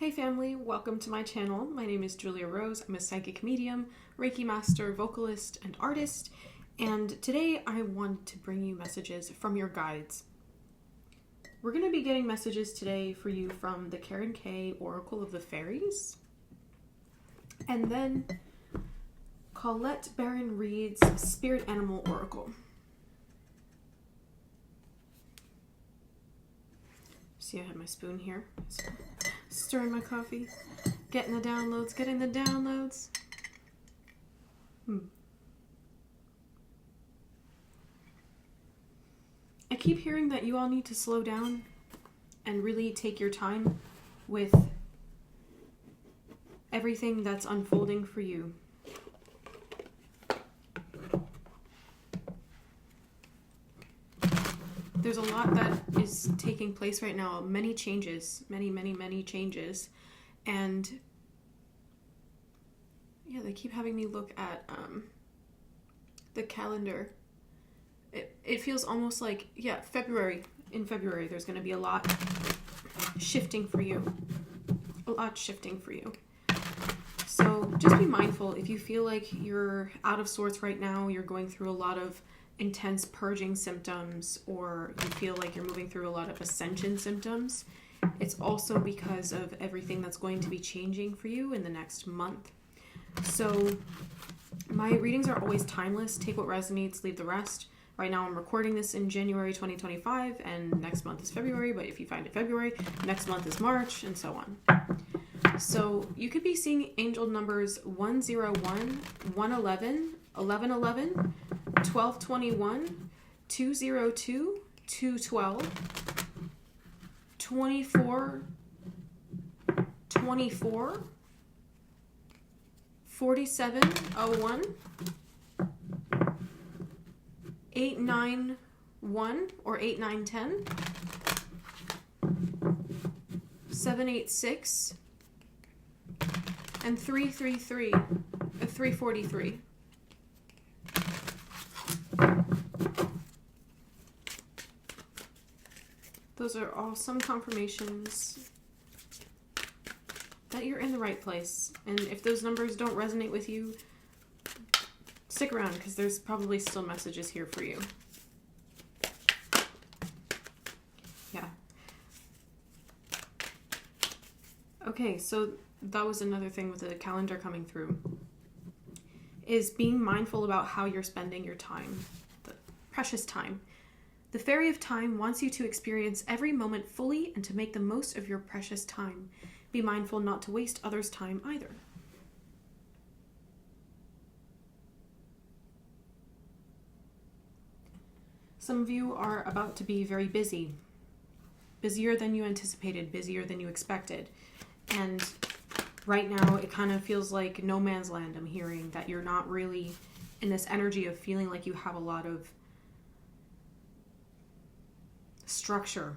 Hey family, welcome to my channel. My name is Julia Rose. I'm a psychic medium, Reiki master, vocalist, and artist. And today I want to bring you messages from your guides. We're going to be getting messages today for you from the Karen K Oracle of the Fairies. And then Colette Baron Reed's Spirit Animal Oracle. See, I have my spoon here. Stirring my coffee. Getting the downloads. I keep hearing that you all need to slow down and really take your time with everything that's unfolding for you. There's a lot that is taking place right now. Many changes. Many changes. And yeah, they keep having me look at the calendar. It feels almost like, yeah, February. In February, there's going to be a lot shifting for you. So just be mindful if you feel like you're out of sorts right now, you're going through a lot of intense purging symptoms, or you feel like you're moving through a lot of ascension symptoms. It's also because of everything that's going to be changing for you in the next month. So my readings are always timeless. Take what resonates, leave the rest. Right now I'm recording this in January 2025 and next month is February, but if you find it February, next month is March, and so on. So you could be seeing angel numbers 101, 111, 1111, 1221, 202, 212, 24, 24, 4701, 891 or 8910, 786, and 333, 343. Those are all some confirmations that you're in the right place. And if those numbers don't resonate with you, stick around because there's probably still messages here for you. Yeah. Okay, so that was another thing with the calendar coming through, is being mindful about how you're spending your time, the precious time. The Fairy of Time wants you to experience every moment fully and to make the most of your precious time. Be mindful not to waste others' time either. Some of you are about to be very busy. Busier than you anticipated, busier than you expected. And right now it kind of feels like no man's land. I'm hearing that you're not really in this energy of feeling like you have a lot of structure,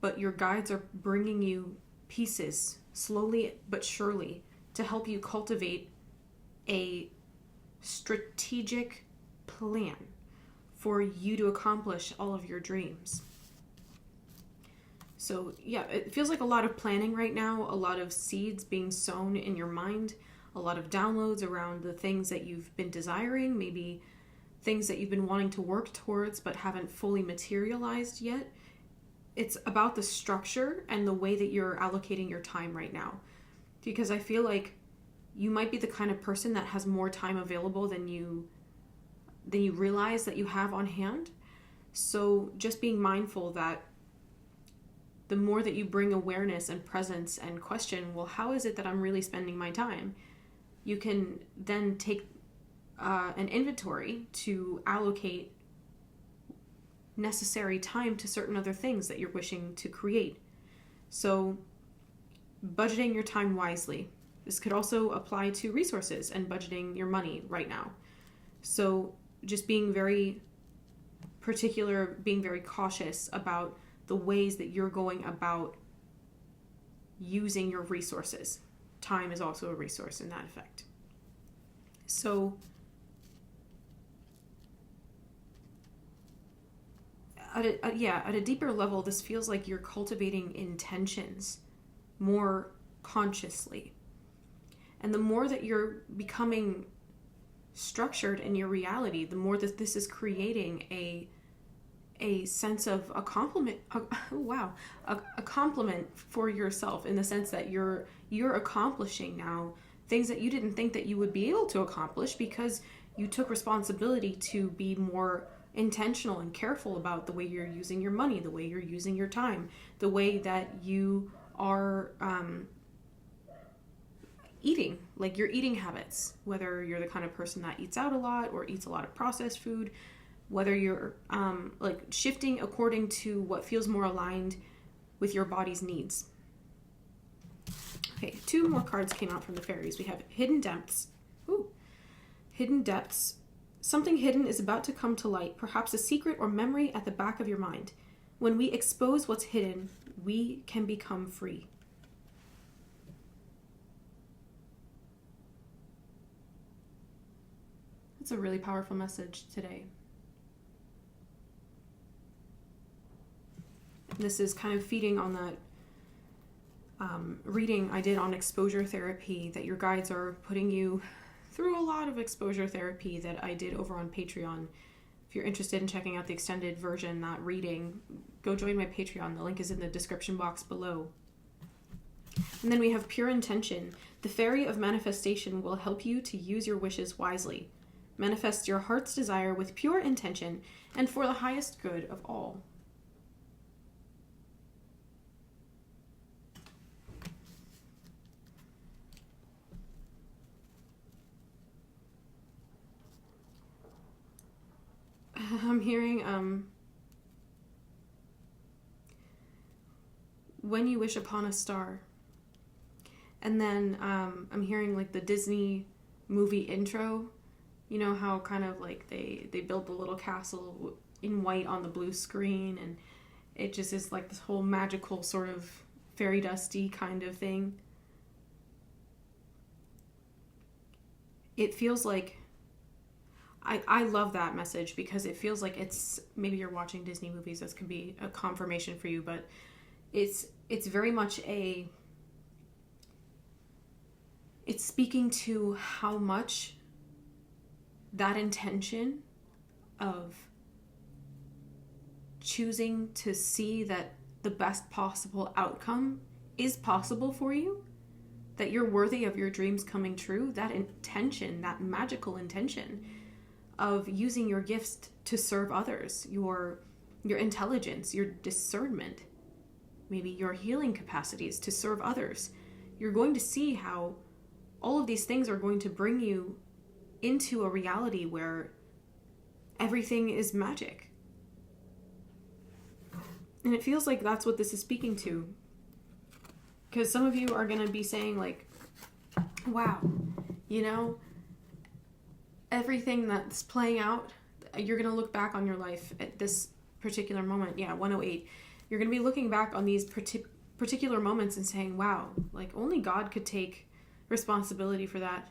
but your guides are bringing you pieces slowly but surely to help you cultivate a strategic plan for you to accomplish all of your dreams. So yeah, it feels like a lot of planning right now, a lot of seeds being sown in your mind, a lot of downloads around the things that you've been desiring, maybe things that you've been wanting to work towards but haven't fully materialized yet. It's about the structure and the way that you're allocating your time right now. Because I feel like you might be the kind of person that has more time available than you realize that you have on hand. So just being mindful that the more that you bring awareness and presence and question, well, how is it that I'm really spending my time? You can then take an inventory to allocate necessary time to certain other things that you're wishing to create. So budgeting your time wisely. This could also apply to resources and budgeting your money right now. So just being very particular, being very cautious about the ways that you're going about using your resources. Time is also a resource in that effect. So at a deeper level, this feels like you're cultivating intentions more consciously. And the more that you're becoming structured in your reality, the more that this is creating a sense of a compliment. A compliment for yourself, in the sense that you're accomplishing now things that you didn't think that you would be able to accomplish, because you took responsibility to be more intentional and careful about the way you're using your money, the way you're using your time, the way that you are eating, like your eating habits, whether you're the kind of person that eats out a lot or eats a lot of processed food, whether you're like shifting according to what feels more aligned with your body's needs. Okay, 2 more cards came out from the fairies. We have Hidden Depths. Ooh. Hidden Depths. Something hidden is about to come to light, perhaps a secret or memory at the back of your mind. When we expose what's hidden, we can become free. That's a really powerful message today. This is kind of feeding on that reading I did on exposure therapy, that your guides are putting you through a lot of exposure therapy that I did over on Patreon. If you're interested in checking out the extended version, that reading, go join my Patreon. The link is in the description box below. And then we have Pure Intention. The Fairy of Manifestation will help you to use your wishes wisely. Manifest your heart's desire with pure intention and for the highest good of all. I'm hearing, when you wish upon a star. And then I'm hearing like the Disney movie intro. You know how kind of like they build the little castle in white on the blue screen, and it just is like this whole magical sort of fairy dusty kind of thing. It feels like, I love that message, because it feels like it's, maybe you're watching Disney movies, this can be a confirmation for you, but it's very much it's speaking to how much that intention of choosing to see that the best possible outcome is possible for you, that you're worthy of your dreams coming true, that intention, that magical intention of using your gifts to serve others, your intelligence, your discernment, maybe your healing capacities to serve others. You're going to see how all of these things are going to bring you into a reality where everything is magic. And it feels like that's what this is speaking to. Because some of you are going to be saying like, wow, you know, everything that's playing out, you're going to look back on your life at this particular moment. Yeah, 108. You're going to be looking back on these particular moments and saying, wow, like only God could take responsibility for that,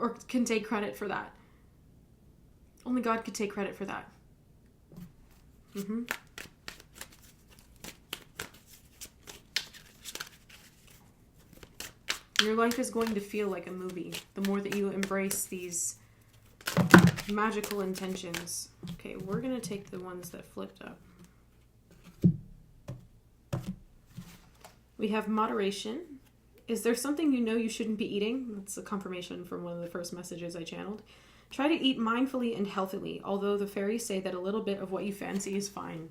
or can take credit for that. Only God could take credit for that. Your life is going to feel like a movie the more that you embrace these magical intentions. Okay, we're going to take the ones that flipped up. We have moderation. Is there something you know you shouldn't be eating? That's a confirmation from one of the first messages I channeled. Try to eat mindfully and healthily, although the fairies say that a little bit of what you fancy is fine.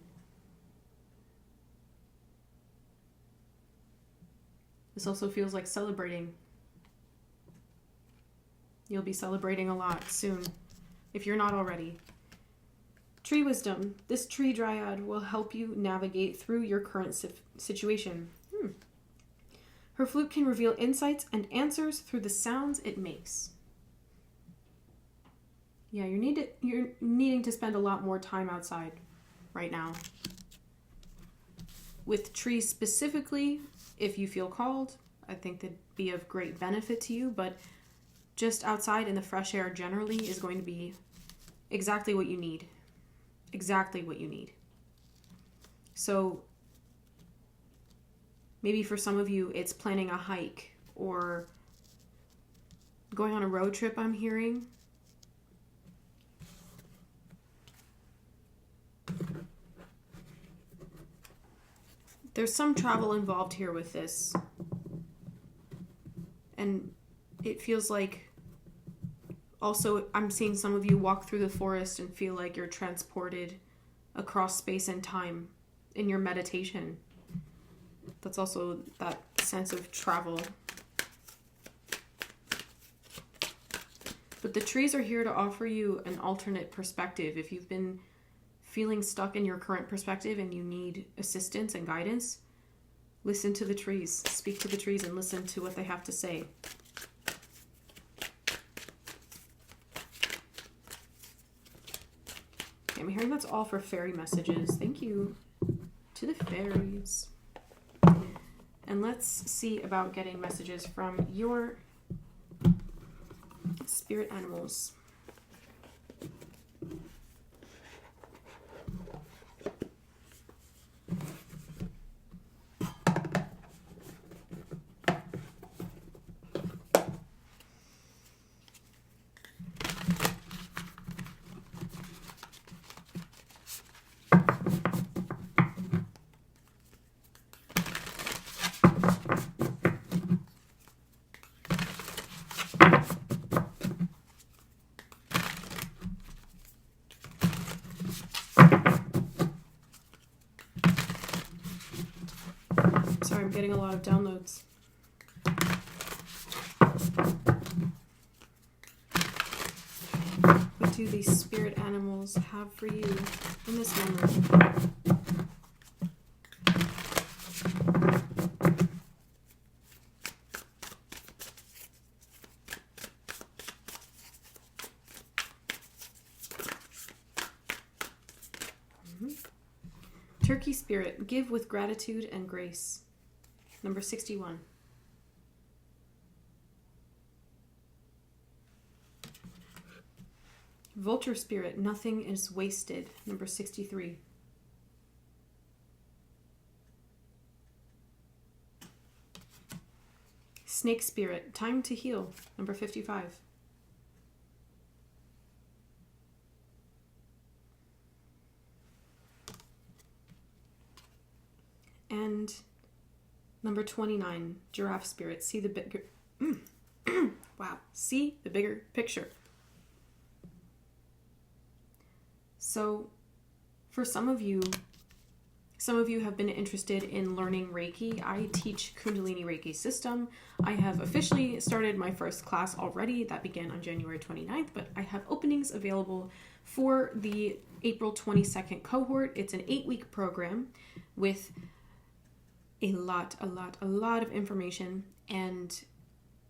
This also feels like celebrating. You'll be celebrating a lot soon, if you're not already. Tree wisdom. This tree dryad will help you navigate through your current situation. Her flute can reveal insights and answers through the sounds it makes. Yeah, you're needing to spend a lot more time outside right now. With trees specifically, if you feel called, I think that'd be of great benefit to you, but just outside in the fresh air generally is going to be exactly what you need. Exactly what you need. So Maybe for some of you, it's planning a hike or going on a road trip, I'm hearing. There's some travel involved here with this. And it feels like also I'm seeing some of you walk through the forest and feel like you're transported across space and time in your meditation. That's also that sense of travel. But the trees are here to offer you an alternate perspective. If you've been feeling stuck in your current perspective and you need assistance and guidance, listen to the trees. Speak to the trees and listen to what they have to say. Okay, I'm hearing that's all for fairy messages. Thank you to the fairies. And let's see about getting messages from your spirit animals. Sorry, I'm getting a lot of downloads. What do these spirit animals have for you in this moment? Turkey spirit, give with gratitude and grace. Number 61. Vulture spirit, nothing is wasted. Number 63. Snake spirit, time to heal. Number 55. And number 29, giraffe spirit, see the bigger wow, see the bigger picture. So for some of you have been interested in learning Reiki. I teach Kundalini Reiki system. I have officially started my first class already. That began on January 29th, but I have openings available for the April 22nd cohort. It's an 8-week program with a lot of information and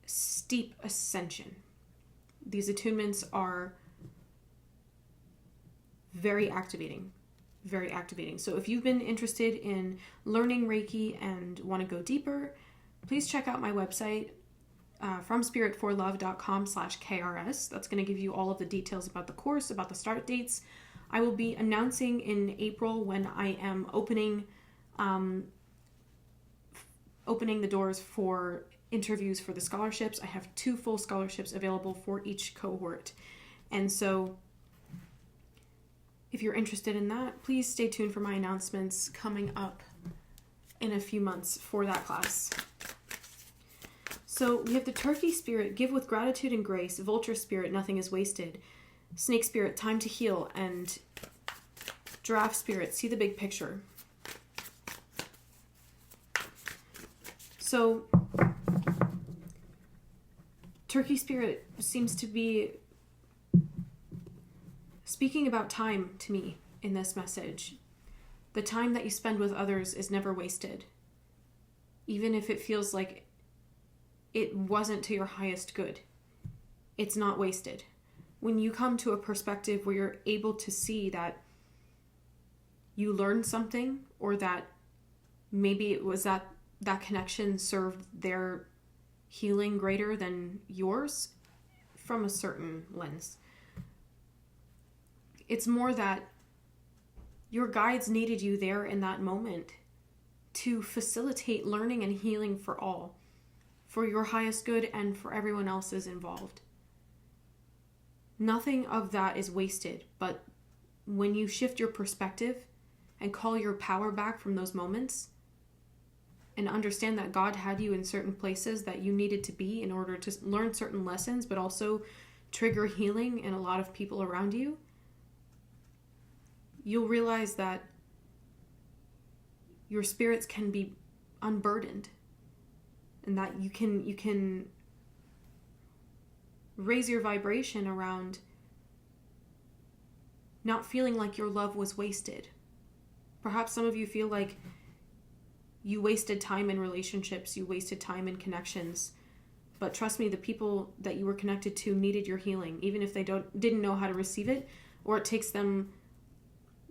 steep ascension. These attunements are very activating. So if you've been interested in learning Reiki and want to go deeper, please check out my website, fromspiritforlove.com/KRS. That's going to give you all of the details about the course, about the start dates. I will be announcing in April when I am opening the doors for interviews for the scholarships. I have 2 full scholarships available for each cohort. And so if you're interested in that, please stay tuned for my announcements coming up in a few months for that class. So we have the turkey spirit, give with gratitude and grace. Vulture spirit, nothing is wasted. Snake spirit, time to heal. And giraffe spirit, see the big picture. So turkey spirit seems to be speaking about time to me in this message. The time that you spend with others is never wasted. Even if it feels like it wasn't to your highest good, it's not wasted. When you come to a perspective where you're able to see that you learned something, or that maybe it was that connection served their healing greater than yours from a certain lens. It's more that your guides needed you there in that moment to facilitate learning and healing for all, for your highest good and for everyone else's involved. Nothing of that is wasted, but when you shift your perspective and call your power back from those moments and understand that God had you in certain places that you needed to be in order to learn certain lessons, but also trigger healing in a lot of people around you, you'll realize that your spirits can be unburdened and that you can raise your vibration around not feeling like your love was wasted. Perhaps some of you feel like you wasted time in relationships, you wasted time in connections. But trust me, the people that you were connected to needed your healing, even if they didn't know how to receive it, or it takes them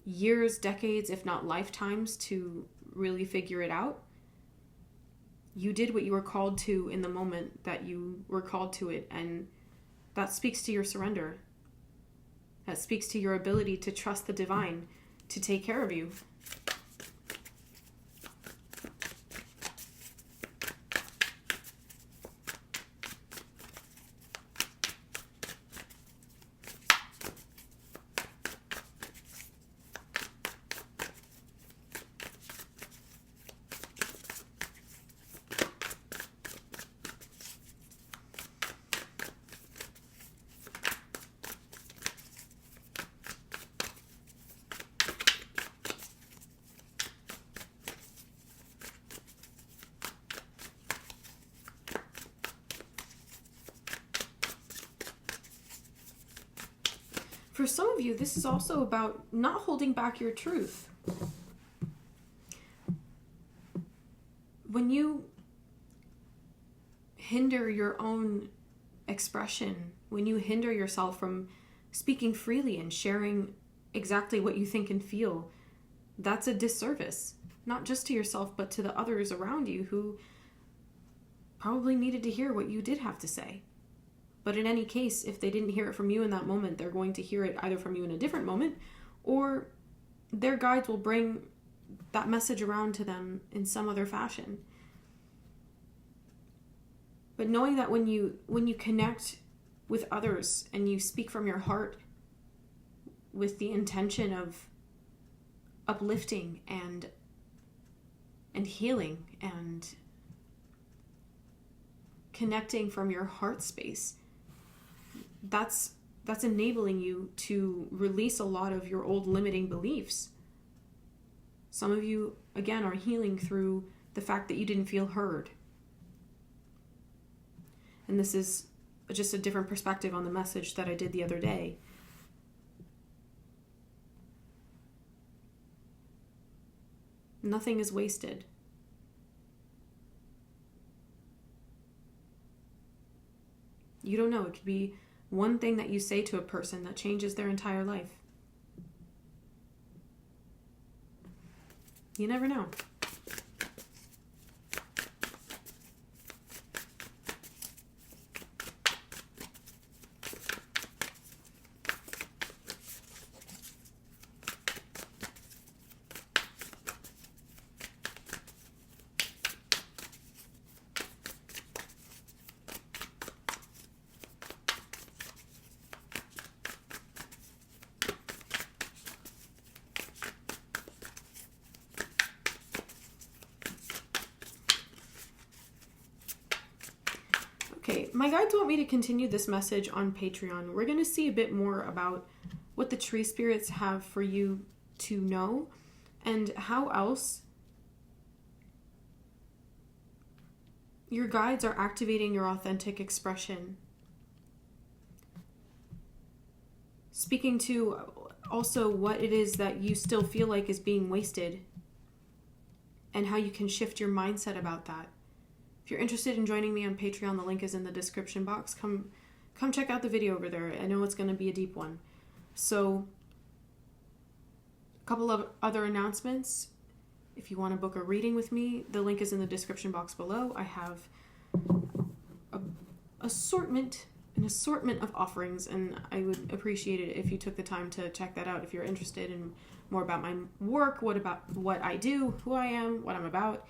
years, decades, if not lifetimes to really figure it out. You did what you were called to in the moment that you were called to it, and that speaks to your surrender. That speaks to your ability to trust the divine to take care of you. For some of you, this is also about not holding back your truth. When you hinder your own expression, when you hinder yourself from speaking freely and sharing exactly what you think and feel, that's a disservice, not just to yourself, but to the others around you who probably needed to hear what you did have to say. But in any case, if they didn't hear it from you in that moment, they're going to hear it either from you in a different moment, or their guides will bring that message around to them in some other fashion. But knowing that when you connect with others and you speak from your heart with the intention of uplifting and healing and connecting from your heart space, that's enabling you to release a lot of your old limiting beliefs. Some of you, again, are healing through the fact that you didn't feel heard. And this is just a different perspective on the message that I did the other day. Nothing is wasted. You don't know. It could be one thing that you say to a person that changes their entire life. You never know. Okay, my guides want me to continue this message on Patreon. We're going to see a bit more about what the tree spirits have for you to know and how else your guides are activating your authentic expression. Speaking to also what it is that you still feel like is being wasted and how you can shift your mindset about that. If you're interested in joining me on Patreon, the link is in the description box. Come check out the video over there. I know it's going to be a deep one. So, a couple of other announcements. If you want to book a reading with me, the link is in the description box below. I have an assortment of offerings, and I would appreciate it if you took the time to check that out if you're interested in more about my work, what I do, who I am, what I'm about.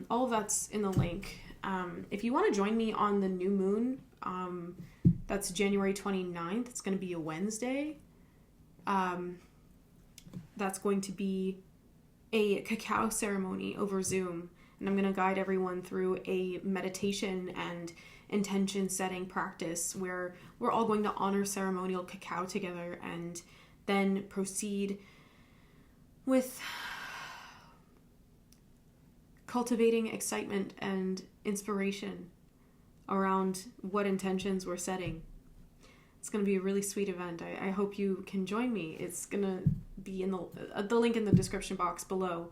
All of that's in the link. If you want to join me on the new moon, that's January 29th. It's going to be a Wednesday. That's going to be a cacao ceremony over Zoom. And I'm going to guide everyone through a meditation and intention setting practice where we're all going to honor ceremonial cacao together and then proceed with cultivating excitement and inspiration around what intentions we're setting. It's going to be a really sweet event. I hope you can join me. It's going to be in the link in the description box below.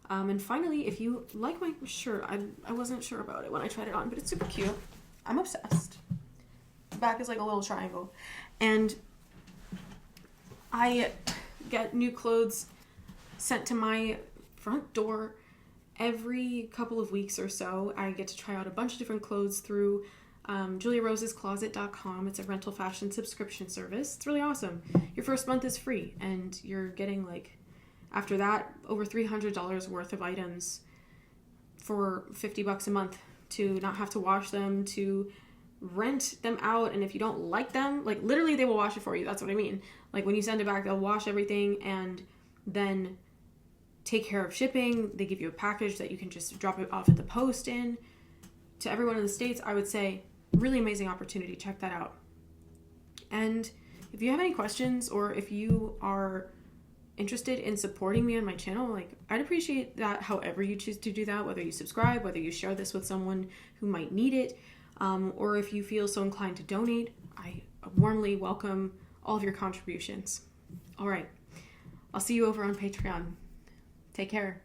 And finally, if you like my shirt, I wasn't sure about it when I tried it on, but it's super cute. I'm obsessed. The back is like a little triangle. And I get new clothes sent to my front door every couple of weeks or so. I get to try out a bunch of different clothes through juliarosescloset.com. It's a rental fashion subscription service. It's really awesome. Your first month is free, and you're getting, like, after that, over $300 worth of items for $50 a month to not have to wash them, to rent them out. And if you don't like them, like, literally they will wash it for you. That's what I mean. Like, when you send it back, they'll wash everything and then take care of shipping. They give you a package that you can just drop it off at the post in. To everyone in the States, I would say, really amazing opportunity. Check that out. And if you have any questions, or if you are interested in supporting me on my channel, like, I'd appreciate that however you choose to do that, whether you subscribe, whether you share this with someone who might need it, or if you feel so inclined to donate. I warmly welcome all of your contributions. All right. I'll see you over on Patreon. Take care.